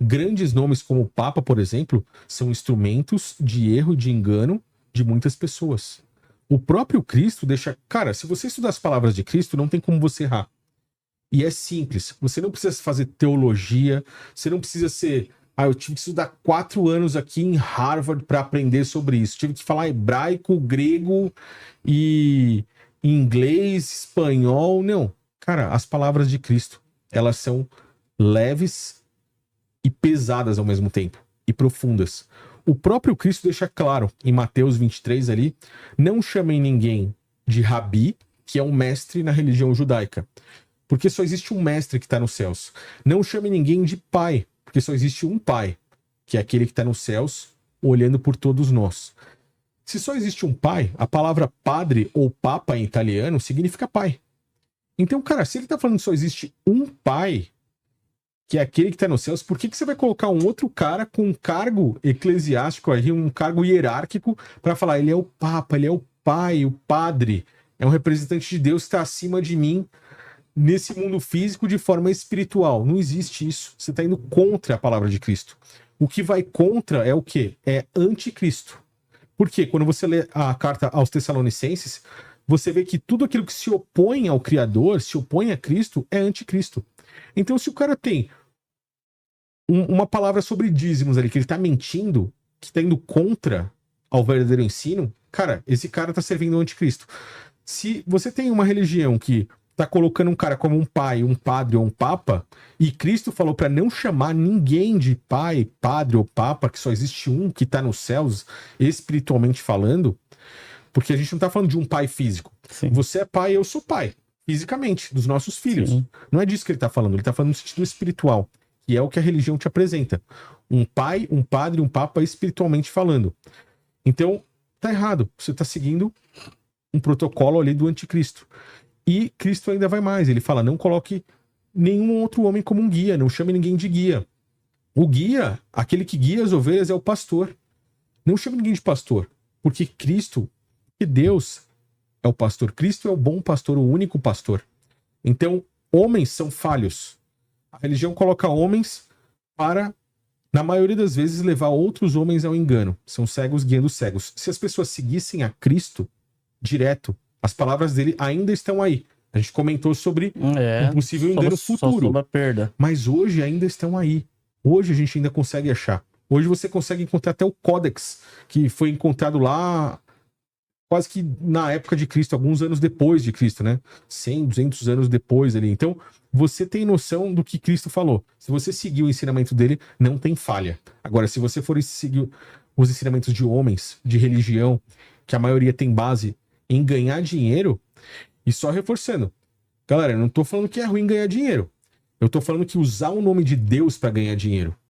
Grandes nomes como o Papa, por exemplo, são instrumentos de erro e de engano de muitas pessoas. O próprio Cristo deixa... Cara, se você estudar as palavras de Cristo, não tem como você errar. E é simples. Você não precisa fazer teologia, você não precisa ser... eu tive que estudar 4 anos aqui em Harvard para aprender sobre isso. Tive que falar hebraico, grego e inglês, espanhol. Não. Cara, as palavras de Cristo, elas são leves e pesadas ao mesmo tempo, e profundas. O próprio Cristo deixa claro, em Mateus 23 ali, não chamem ninguém de rabi, que é um mestre na religião judaica, porque só existe um mestre que está nos céus. Não chame ninguém de pai, porque só existe um pai, que é aquele que está nos céus, olhando por todos nós. Se só existe um pai, a palavra padre ou papa em italiano significa pai. Então, cara, se ele está falando que só existe um pai, que é aquele que está nos céus, por que você vai colocar um outro cara com um cargo eclesiástico aí, um cargo hierárquico, para falar, ele é o papa, ele é o pai, o padre, é um representante de Deus que está acima de mim, nesse mundo físico de forma espiritual? Não existe isso. Você está indo contra a palavra de Cristo. O que vai contra é o quê? É anticristo. Por quê? Quando você lê a carta aos Tessalonicenses, você vê que tudo aquilo que se opõe ao Criador, se opõe a Cristo, é anticristo. Então, se o cara tem uma palavra sobre dízimos ali, que ele está mentindo, que está indo contra ao verdadeiro ensino, cara, esse cara está servindo ao anticristo. Se você tem uma religião que tá colocando um cara como um pai, um padre ou um papa, e Cristo falou para não chamar ninguém de pai, padre ou papa, que só existe um que tá nos céus, espiritualmente falando, porque a gente não tá falando de um pai físico. Sim. Você é pai, eu sou pai, fisicamente, dos nossos filhos. Sim. Não é disso que ele tá falando, ele tá falando no sentido espiritual, que é o que a religião te apresenta. Um pai, um padre, um papa espiritualmente falando. Então, tá errado. Você tá seguindo um protocolo ali do anticristo. E Cristo ainda vai mais, ele fala, não coloque nenhum outro homem como um guia, não chame ninguém de guia. O guia, aquele que guia as ovelhas é o pastor. Não chame ninguém de pastor, porque Cristo, que Deus é o pastor. Cristo é o bom pastor, o único pastor. Então, homens são falhos. A religião coloca homens para, na maioria das vezes, levar outros homens ao engano. São cegos guiando cegos. Se as pessoas seguissem a Cristo direto, as palavras dele ainda estão aí. A gente comentou sobre um possível engano futuro. Sobre a perda. Mas hoje ainda estão aí. Hoje a gente ainda consegue achar. Hoje você consegue encontrar até o Códex, que foi encontrado lá quase que na época de Cristo, alguns anos depois de Cristo, né? 100, 200 anos depois ali. Então, você tem noção do que Cristo falou. Se você seguir o ensinamento dele, não tem falha. Agora, se você for seguir os ensinamentos de homens, de religião, que a maioria tem base em ganhar dinheiro, e só reforçando, galera, eu não tô falando que é ruim ganhar dinheiro, eu tô falando que usar o nome de Deus para ganhar dinheiro